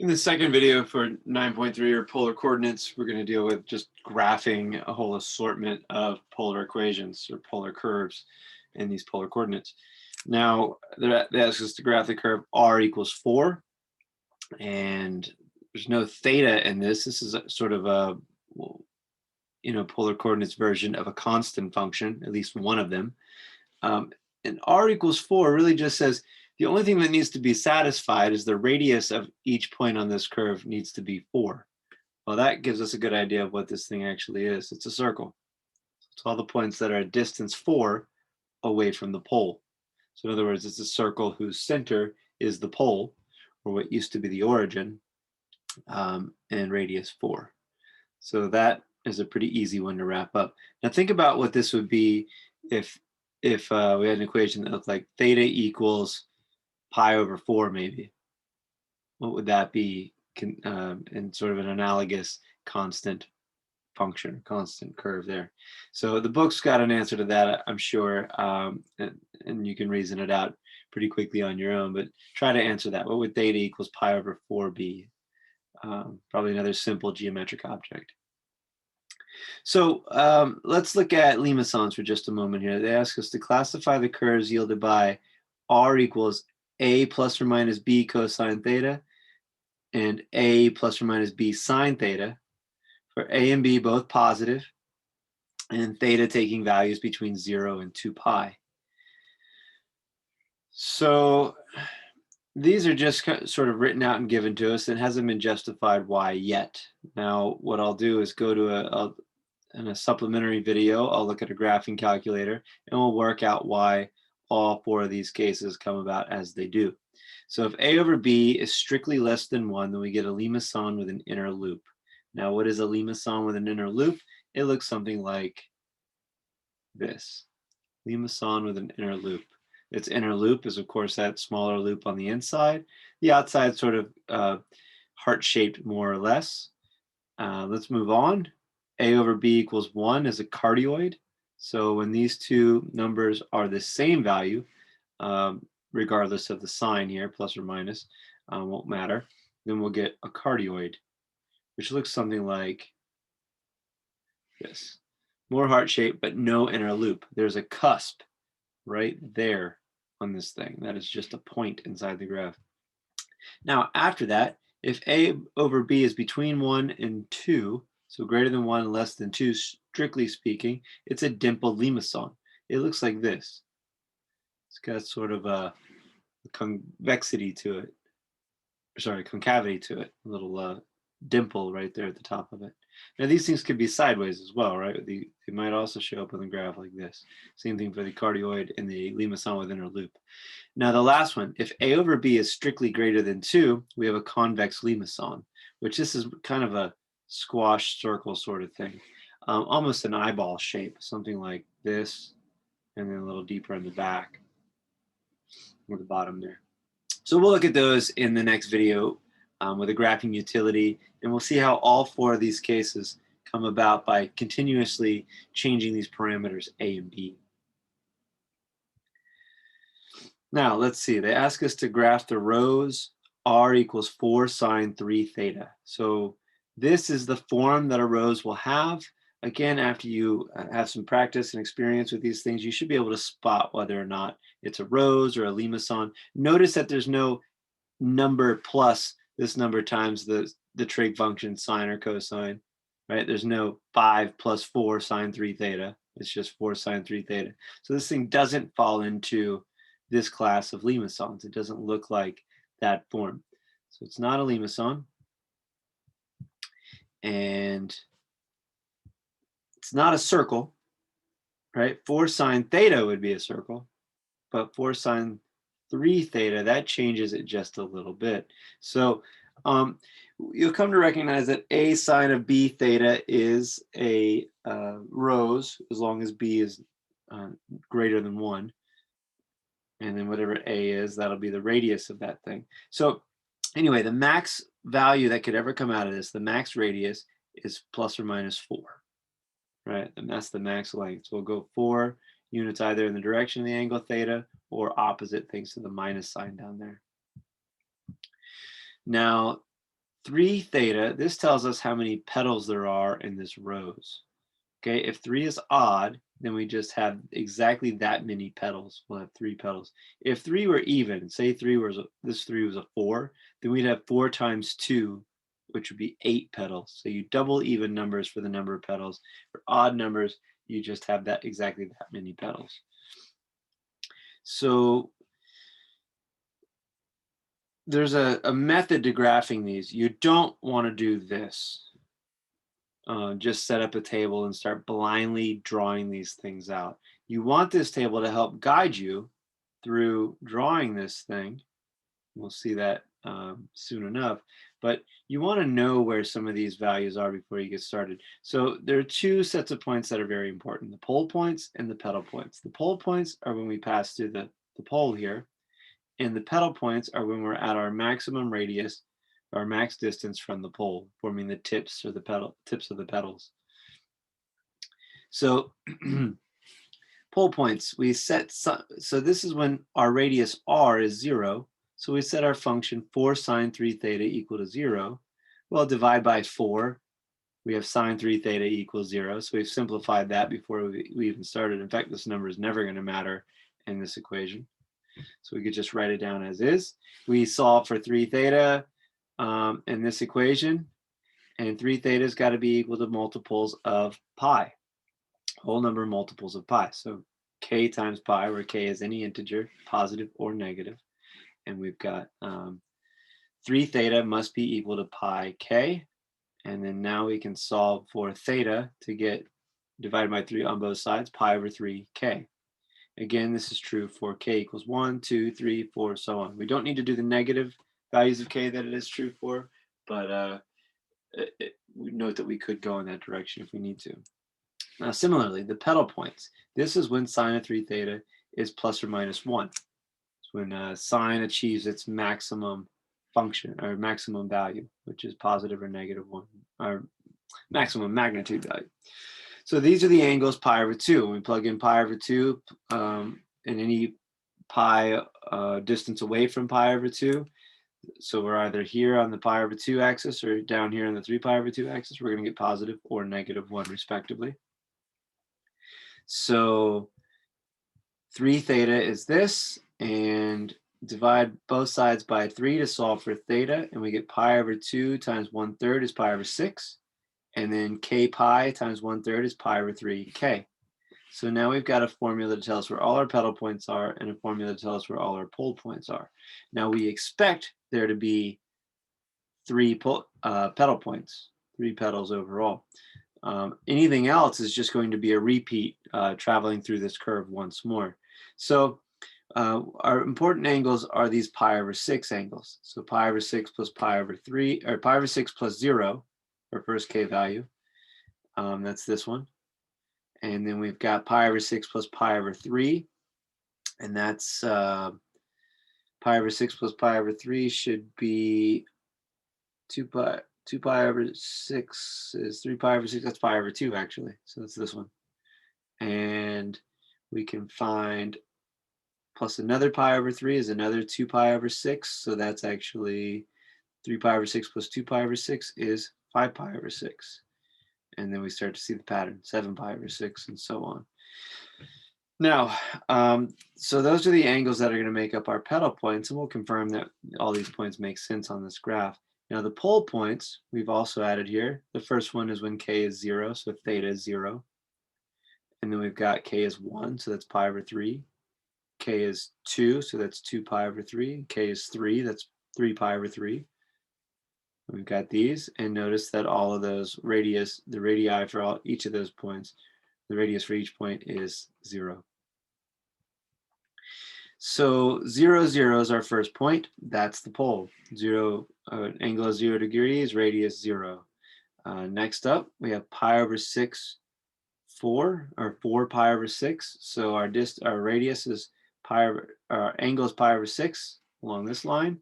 In the second video for 9.3 or polar coordinates, we're going to deal with just graphing a whole assortment of polar equations or polar curves in these polar coordinates. Now, they ask us to graph the curve r equals 4, and there's no theta in this. This is sort of a polar coordinates version of a constant function, at least one of them. And r equals 4 really just says the only thing that needs to be satisfied is the radius of each point on this curve needs to be 4. Well, that gives us a good idea of what this thing actually is. It's a circle. It's all the points that are at distance 4 away from the pole. So in other words, it's a circle whose center is the pole, or what used to be the origin, and radius 4. So that is a pretty easy one to wrap up. Now think about what this would be if we had an equation that looked like theta equals pi over 4 maybe. What would that be in sort of an analogous constant function, constant curve there? So the book's got an answer to that, I'm sure, and you can reason it out pretty quickly on your own, but try to answer that. What would theta equals pi over 4 be? Probably another simple geometric object. So let's look at Limassons for just a moment here. They ask us to classify the curves yielded by r equals a plus or minus b cosine theta and a plus or minus b sine theta, for a and b both positive, and theta taking values between 0 and 2 pi. So these are just sort of written out and given to us. It hasn't been justified why yet. Now what I'll do is go to in a supplementary video, I'll look at a graphing calculator and we'll work out why all 4 of these cases come about as they do. So if a over b is strictly less than 1, then we get a Limasson with an inner loop. Now what is a Limasson with an inner loop? It looks something like this. Limasson with an inner loop. Its inner loop is of course that smaller loop on the inside. The outside sort of heart-shaped more or less. Let's move on. A over b equals 1 is a cardioid. So when these two numbers are the same value, regardless of the sign here, plus or minus, won't matter, then we'll get a cardioid, which looks something like this. More heart-shaped, but no inner loop. There's a cusp right there on this thing. That is just a point inside the graph. Now, after that, if a over b is between 1 and 2, so greater than 1 and less than 2, strictly speaking, it's a dimpled Limasson. It looks like this. It's got sort of a convexity to it. Sorry, concavity to it. A little dimple right there at the top of it. Now these things could be sideways as well, right? They might also show up on the graph like this. Same thing for the cardioid and the Limasson with inner loop. Now the last one, if a over b is strictly greater than 2, we have a convex Limasson, which this is kind of a squash circle sort of thing. Almost an eyeball shape, something like this, and then a little deeper in the back or the bottom there. So we'll look at those in the next video with a graphing utility, and we'll see how all 4 of these cases come about by continuously changing these parameters a and b. Now let's see, they ask us to graph the rows r equals 4 sine 3 theta. So this is the form that a rows will have. Again, after you have some practice and experience with these things, you should be able to spot whether or not it's a rows or a Limasson. Notice that there's no number plus this number times the trig function sine or cosine, right? There's no 5 plus 4 sine 3 theta. It's just 4 sine 3 theta. So this thing doesn't fall into this class of Limassons. It doesn't look like that form. So it's not a Limasson. And it's not a circle, right? 4 sine theta would be a circle, but 4 sine 3 theta, that changes it just a little bit. So you'll come to recognize that a sine of b theta is a rows, as long as b is greater than 1. And then whatever a is, that'll be the radius of that thing. So anyway, the max value that could ever come out of this, the max radius, is plus or minus 4, right? And that's the max length. So we'll go 4 units either in the direction of the angle theta or opposite, thanks to the minus sign down there. Now, 3 theta, this tells us how many petals there are in this rows. Okay, if 3 is odd, then we just have exactly that many petals. We'll have 3 petals. If 3 were even, say this 3 was a 4, then we'd have 4 times 2, which would be 8 petals. So you double even numbers for the number of petals. For odd numbers, you just have that exactly that many petals. So there's a method to graphing these. You don't want to do this. Just set up a table and start blindly drawing these things out. You want this table to help guide you through drawing this thing. We'll see that soon enough, but you want to know where some of these values are before you get started. So there are 2 sets of points that are very important, the pole points and the petal points. The pole points are when we pass through the pole here, and the petal points are when we're at our maximum radius, our max distance from the pole, forming the tips or the tips of the petals. So pole points, we set, so this is when our radius r is 0. So we set our function 4 sine 3 theta equal to 0. Well, divide by 4. We have sine 3 theta equals 0. So we've simplified that before we even started. In fact, this number is never going to matter in this equation. So we could just write it down as is. We solve for 3 theta in this equation. And 3 theta's got to be equal to multiples of pi. Whole number multiples of pi. So k times pi, where k is any integer, positive or negative. And we've got 3 theta must be equal to pi k. And then now we can solve for theta to get divided by 3 on both sides, pi over 3k. Again, this is true for k equals 1, 2, 3, 4, so on. We don't need to do the negative values of k that it is true for, but we note that we could go in that direction if we need to. Now, similarly, the petal points. This is when sine of 3 theta is plus or minus 1. It's when sine achieves its maximum function or maximum value, which is positive or negative 1, or maximum magnitude value. So these are the angles pi over 2. When we plug in pi over 2 and any pi distance away from pi over 2, so we're either here on the pi over 2 axis or down here on the 3 pi over 2 axis, we're going to get positive or negative 1 respectively. So 3 theta is this, and divide both sides by 3 to solve for theta, and we get pi over 2 times 1/3 is pi over 6, and then k pi times 1/3 is pi over 3k. So now we've got a formula to tell us where all our petal points are and a formula to tell us where all our pole points are. Now we expect there to be 3 petal points, 3 petals overall. Anything else is just going to be a repeat traveling through this curve once more. So our important angles are these pi over 6 angles. So pi over 6 plus pi over 3, or pi over 6 plus 0, our first k value. That's this one. And then we've got pi over 6 plus pi over 3. And that's pi over 6 plus pi over 3 should be 2 pi over 6 is 3 pi over 6. That's pi over 2, actually. So that's this one. And we can find plus another pi over 3 is another 2 pi over 6. So that's actually 3 pi over 6 plus 2 pi over 6 is 5 pi over 6. And then we start to see the pattern, 7 pi over 6, and so on. Now, so those are the angles that are going to make up our petal points, and we'll confirm that all these points make sense on this graph. Now, the pole points we've also added here. The first one is when k is 0, so theta is 0. And then we've got k is 1, so that's pi over 3. K is 2, so that's 2 pi over 3. K is 3, that's 3 pi over 3. We've got these, and notice that all of those the radii for each of those points, the radius for each point is 0. So 0, 0 is our first point. That's the pole. Angle of 0 degrees, radius 0. Next up, we have pi over 6, 4, or 4 pi over 6. So our radius is our angle is pi over 6 along this line.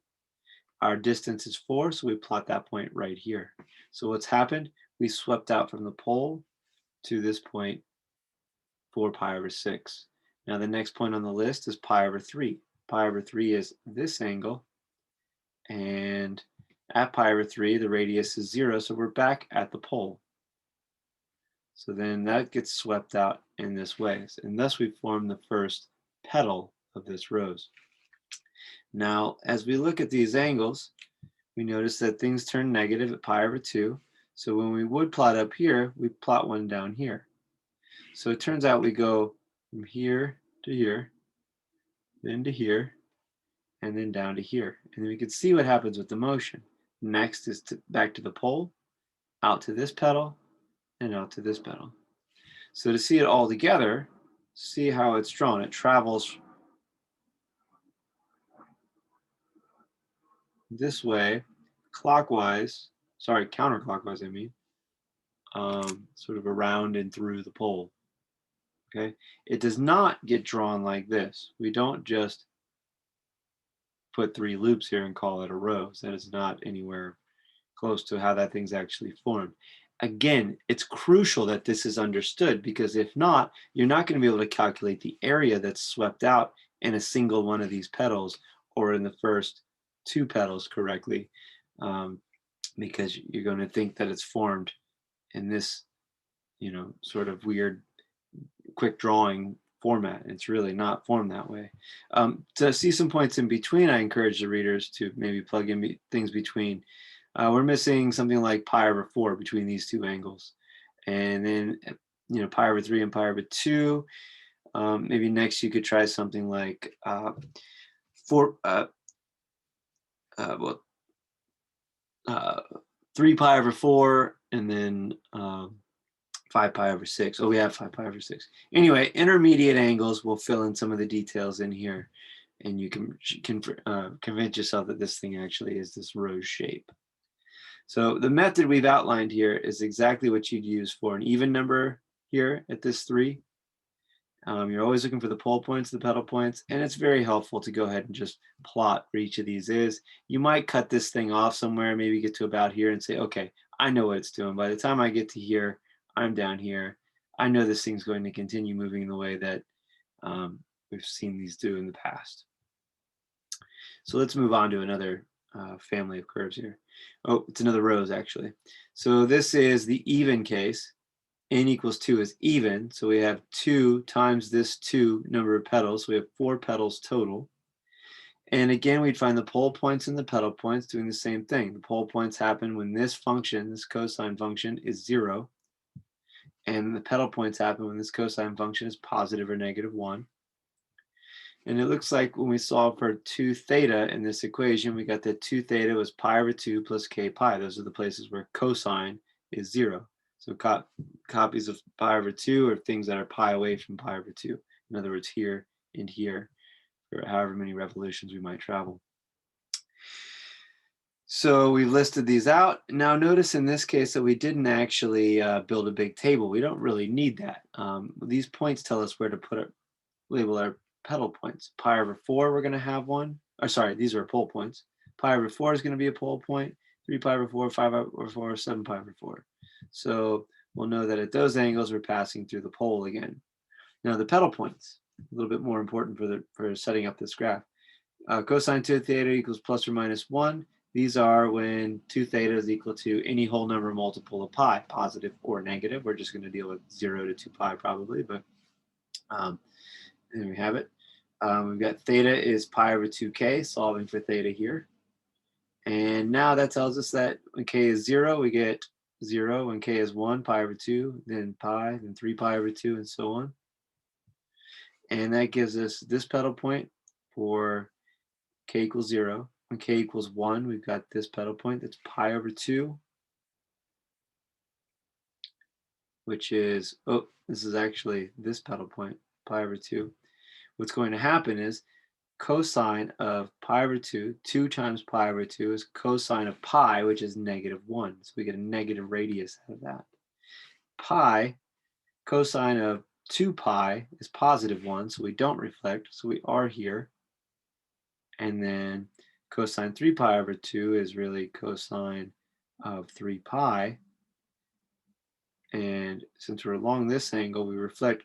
Our distance is 4, so we plot that point right here. So what's happened? We swept out from the pole to this point, 4 pi over 6. Now the next point on the list is pi over 3. Pi over 3 is this angle, and At pi over 3, the radius is 0, so we're back at the pole. So then that gets swept out in this way, and thus we form the first petal of this rose. Now, as we look at these angles, we notice that things turn negative at pi over 2. So when we would plot up here, we plot one down here. So it turns out we go from here to here, then to here, and then down to here. And then we can see what happens with the motion. Next is back to the pole, out to this petal, and out to this petal. So to see it all together, see how it's drawn. It travels this way, counterclockwise, I mean, sort of around and through the pole. Okay, it does not get drawn like this. We don't just put 3 loops here and call it a rose. That is not anywhere close to how that thing's actually formed. Again, it's crucial that this is understood, because if not, you're not going to be able to calculate the area that's swept out in a single one of these petals or in the first 2 petals correctly, because you're going to think that it's formed in this, sort of weird quick drawing format. It's really not formed that way. To see some points in between, I encourage the readers to maybe plug in things between. We're missing something like pi over 4 between these 2 angles. And then, pi over 3 and pi over 2. Maybe next you could try something like 3 pi over 4, and then 5 pi over 6. Oh, we have 5 pi over 6. Anyway, intermediate angles, we'll fill in some of the details in here, and you can convince yourself that this thing actually is this rose shape. So the method we've outlined here is exactly what you'd use for an even number here at this 3. You're always looking for the pole points, the petal points, and it's very helpful to go ahead and just plot where each of these is. You might cut this thing off somewhere, maybe get to about here and say, okay, I know what it's doing. By the time I get to here, I'm down here. I know this thing's going to continue moving the way that we've seen these do in the past. So let's move on to another family of curves here. Oh, it's another rose actually. So this is the even case. N equals 2 is even, so we have 2 times this 2 number of petals. So we have 4 petals total. And again, we'd find the pole points and the petal points doing the same thing. The pole points happen when this function, this cosine function, is 0. And the petal points happen when this cosine function is positive or negative 1. And it looks like when we solve for 2 theta in this equation, we got that 2 theta was pi over 2 plus k pi. Those are the places where cosine is 0. So copies of pi over 2 are things that are pi away from pi over 2. In other words, here and here, for however many revolutions we might travel. So we've listed these out. Now notice in this case that we didn't actually build a big table. We don't really need that. These points tell us where to label our petal points. Pi over 4, we're going to have one. Or sorry, these are pole points. Pi over 4 is going to be a pole point. 3 pi over 4, 5 over 4, 7 pi over 4. So we'll know that at those angles we're passing through the pole again. Now the petal points, a little bit more important for setting up this graph. Cosine 2 theta equals plus or minus 1. These are when 2 theta is equal to any whole number multiple of pi, positive or negative. We're just going to deal with 0 to 2 pi probably, but there we have it. We've got theta is pi over 2k, solving for theta here. And now that tells us that when k is 0, we get 0. When k is 1, pi over 2, then pi, then 3 pi over 2, and so on. And that gives us this petal point for k equals 0. When k equals 1, we've got this petal point that's pi over 2, which is, oh, this is actually this petal point, pi over 2. What's going to happen is cosine of pi over 2, 2 times pi over 2 is cosine of pi, which is negative 1. So we get a negative radius out of that. Pi, cosine of 2 pi is positive 1, so we don't reflect, so we are here. And then cosine 3 pi over 2 is really cosine of 3 pi. And since we're along this angle, we reflect,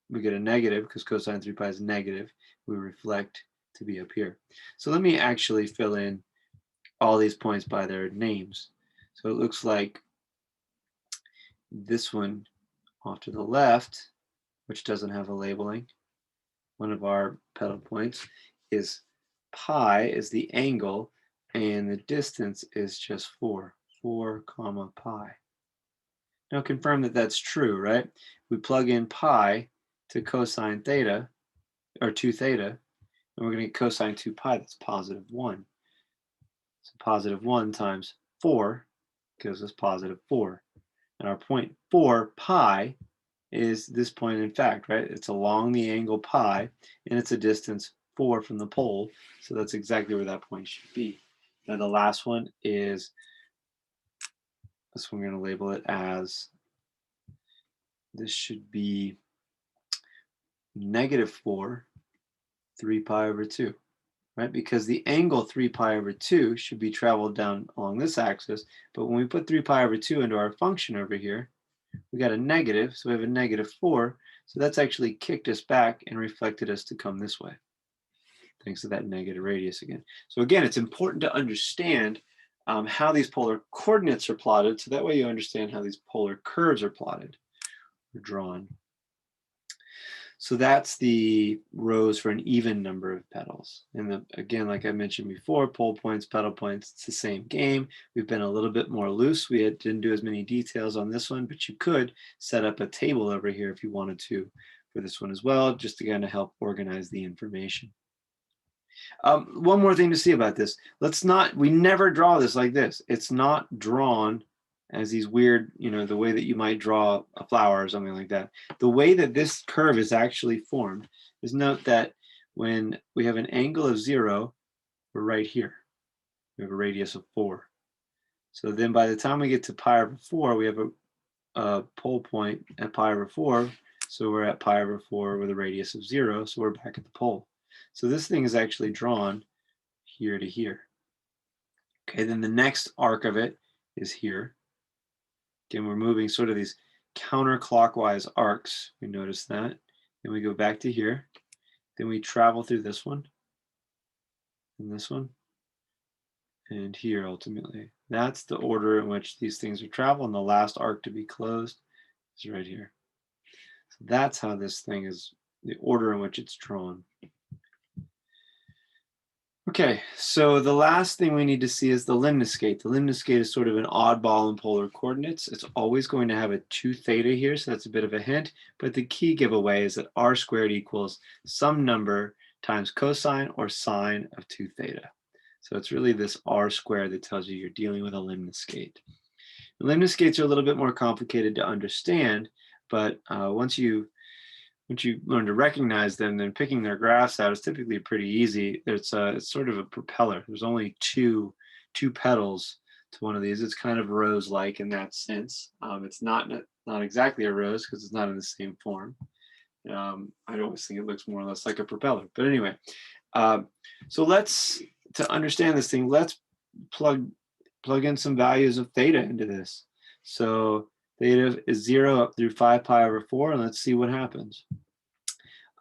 we get a negative because cosine 3 pi is negative. We reflect to be up here. So let me actually fill in all these points by their names. So it looks like this one off to the left, which doesn't have a labeling, one of our pedal points, is pi is the angle, and the distance is just 4 comma pi. Now confirm that that's true, right? We plug in pi to cosine theta, or 2 theta, and we're going to get cosine 2 pi, that's positive 1. So positive 1 times 4 gives us positive 4. And our point 4 pi is this point in fact, right? It's along the angle pi, and it's a distance 4 from the pole, so that's exactly where that point should be. Now the last one is, this one we're going to label it as, this should be negative 4, 3 pi over 2, right? Because the angle 3 pi over 2 should be traveled down along this axis, but when we put 3 pi over 2 into our function over here, we got a negative, so we have a negative 4, so that's actually kicked us back and reflected us to come this way, thanks to that negative radius again. So again, it's important to understand how these polar coordinates are plotted, so that way you understand how these polar curves are plotted or drawn. So that's the rows for an even number of pedals. And again, like I mentioned before, pole points, pedal points, it's the same game. We've been a little bit more loose. We didn't do as many details on this one, but you could set up a table over here if you wanted to for this one as well, just to kind of help organize the information. One more thing to see about this. We never draw this like this. It's not drawn as these weird, the way that you might draw a flower or something like that. The way that this curve is actually formed is, note that when we have an angle of 0, we're right here. We have a radius of 4. So then by the time we get to pi over 4, we have a pole point at pi over 4. So we're at pi over 4 with a radius of 0. So we're back at the pole. So this thing is actually drawn here to here. Okay, then the next arc of it is here. Again, we're moving sort of these counterclockwise arcs. We notice that. Then we go back to here. Then we travel through this one, and this one, and here ultimately. That's the order in which these things are traveled, and the last arc to be closed is right here. So that's how this thing is, the order in which it's drawn. Okay, so the last thing we need to see is the limnoscate. The limnoscate is sort of an oddball in polar coordinates. It's always going to have a 2 theta here, so that's a bit of a hint. But the key giveaway is that r squared equals some number times cosine or sine of 2 theta. So it's really this r squared that tells you you're dealing with a limnoscate. The limnoscates are a little bit more complicated to understand, but once you learn to recognize them, then picking their graphs out is typically pretty easy. It's sort of a propeller. There's only two petals to one of these. It's kind of rose-like in that sense. It's not exactly a rose because it's not in the same form. I always think it looks more or less like a propeller. But anyway, so to understand this thing, let's plug in some values of theta into this. So theta is 0 up through 5 pi over 4, and let's see what happens.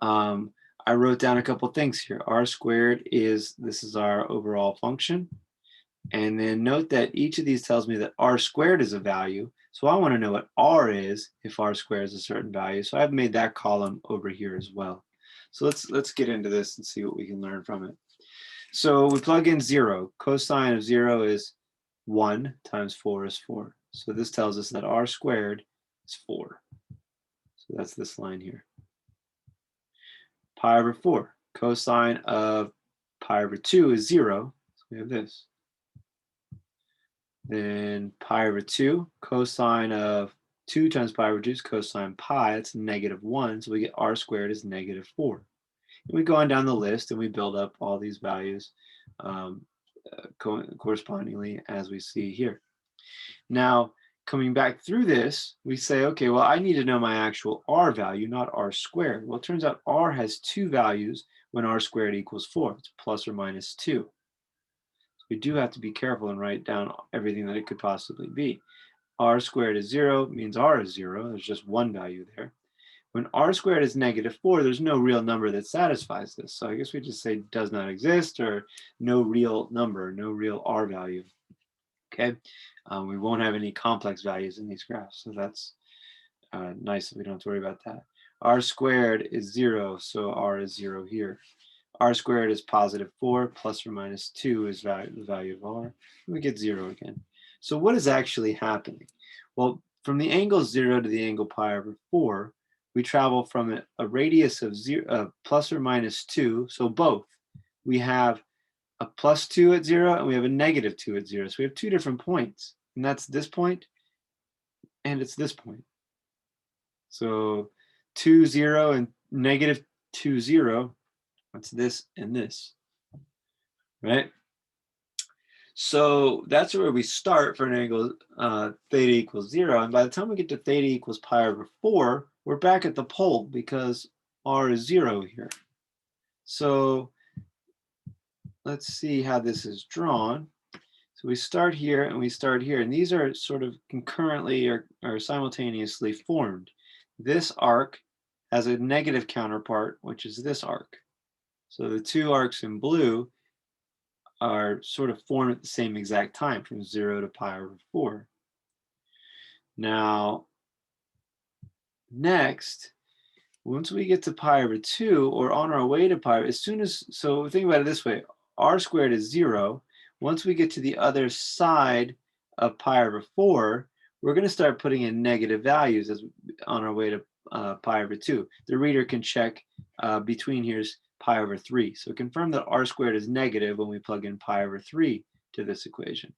I wrote down a couple things here. R squared this is our overall function. And then note that each of these tells me that r squared is a value. So I want to know what r is if r squared is a certain value. So I've made that column over here as well. So let's get into this and see what we can learn from it. So we plug in 0. Cosine of 0 is 1 times 4 is 4. So this tells us that r squared is 4. So that's this line here. Pi over 4. Cosine of pi over 2 is 0. So we have this. Then pi over 2. Cosine of 2 times pi over 2 is cosine pi. It's negative 1. So we get r squared is negative 4. And we go on down the list and we build up all these values correspondingly as we see here. Now, coming back through this, we say, okay, well, I need to know my actual r value, not r squared. Well, it turns out r has 2 values when r squared equals 4. It's plus or minus 2. So we do have to be careful and write down everything that it could possibly be. R squared is 0 means r is 0. There's just one value there. When r squared is -4, there's no real number that satisfies this. So I guess we just say does not exist, or no real number, no real r value. Okay, we won't have any complex values in these graphs, so that's nice. We don't have to worry about that. R squared is 0, so r is 0 here. R squared is +4, plus or minus 2 is the value of r. We get 0 again. So what is actually happening? Well, from the angle 0 to the angle pi/4, we travel from a radius of plus or minus 2, so both. We have a +2 at 0, and we have a -2 at 0. So we have two different points, and that's this point, and it's this point. So 2, 0, and -2, 0, that's this and this, right? So that's where we start for an angle theta equals 0. And by the time we get to theta equals pi/4, we're back at the pole because r is 0 here. So let's see how this is drawn. So we start here and we start here, and these are sort of concurrently or simultaneously formed. This arc has a negative counterpart, which is this arc. So the two arcs in blue are sort of formed at the same exact time, from 0 to pi/4. Now, next, once we get to pi/2, or on our way to pi, so think about it this way, r squared is 0. Once we get to the other side of pi/4, we're going to start putting in negative values on our way to pi/2. The reader can check between here's pi/3. So confirm that r squared is negative when we plug in pi/3 to this equation.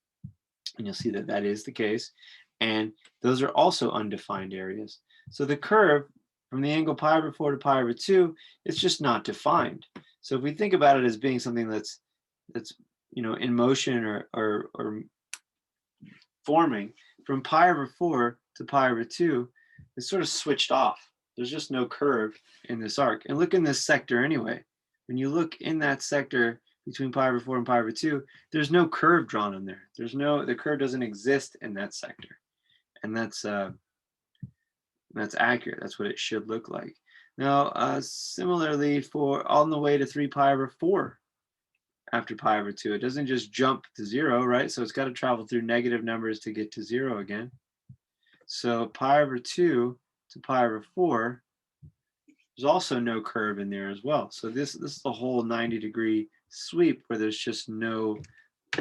And you'll see that that is the case. And those are also undefined areas. So the curve from the angle pi/4 to pi/2, it's just not defined. So if we think about it as being something that's in motion or forming, from pi/4 to pi/2, it's sort of switched off. There's just no curve in this arc. And look in this sector anyway. When you look in that sector between pi/4 and pi/2, there's no curve drawn in there. The curve doesn't exist in that sector. And that's accurate. That's what it should look like. Now, similarly, for on the way to 3 pi/4 after pi/2, it doesn't just jump to 0, right? So it's got to travel through negative numbers to get to 0 again. So pi/2 to pi/4, there's also no curve in there as well. So this is the whole 90-degree sweep where there's just no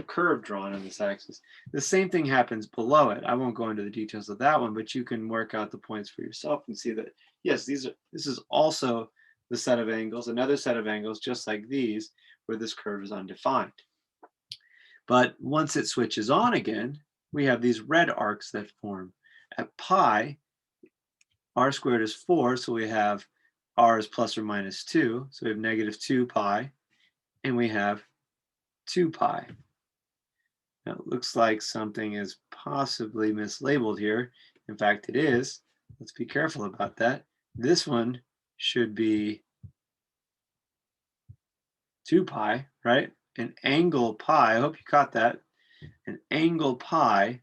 curve drawn on this axis. The same thing happens below it. I won't go into the details of that one, but you can work out the points for yourself and see that, yes, this is also the set of angles, another set of angles just like these, where this curve is undefined. But once it switches on again, we have these red arcs that form. At pi, r squared is 4, so we have r is plus or minus 2, so we have -2 pi, and we have 2 pi. Now, it looks like something is possibly mislabeled here. In fact, it is. Let's be careful about that. This one should be 2 pi, right? An angle pi, I hope you caught that. An angle pi,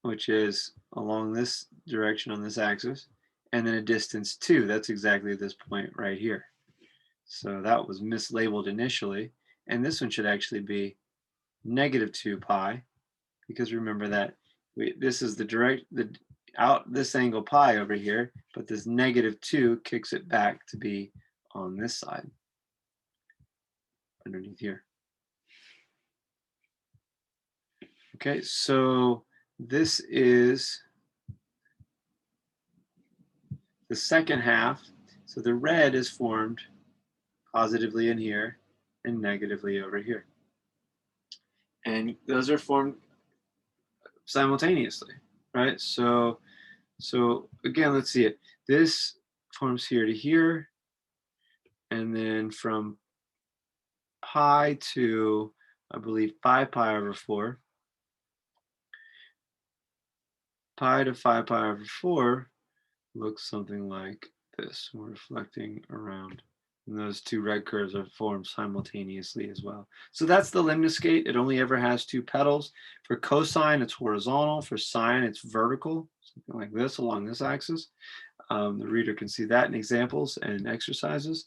which is along this direction on this axis, and then a distance 2. That's exactly this point right here. So that was mislabeled initially. And this one should actually be -2 pi, because remember that this is this angle pi over here, but this -2 kicks it back to be on this side underneath here. Okay, so this is the second half. So the red is formed positively in here and negatively over here. And those are formed simultaneously, right? So again, let's see it. This forms here to here, and then from pi to, I believe, 5 pi/4. Pi to 5 pi/4 looks something like this. We're reflecting around. And those two red curves are formed simultaneously as well. So that's the limnoscate. It only ever has 2 petals. For cosine, it's horizontal. For sine, it's vertical, something like this along this axis. The reader can see that in examples and exercises.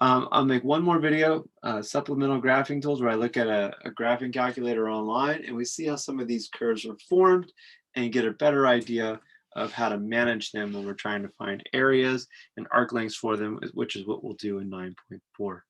I'll make one more video, supplemental graphing tools, where I look at a graphing calculator online and we see how some of these curves are formed and get a better idea of how to manage them when we're trying to find areas and arc lengths for them, which is what we'll do in 9.4.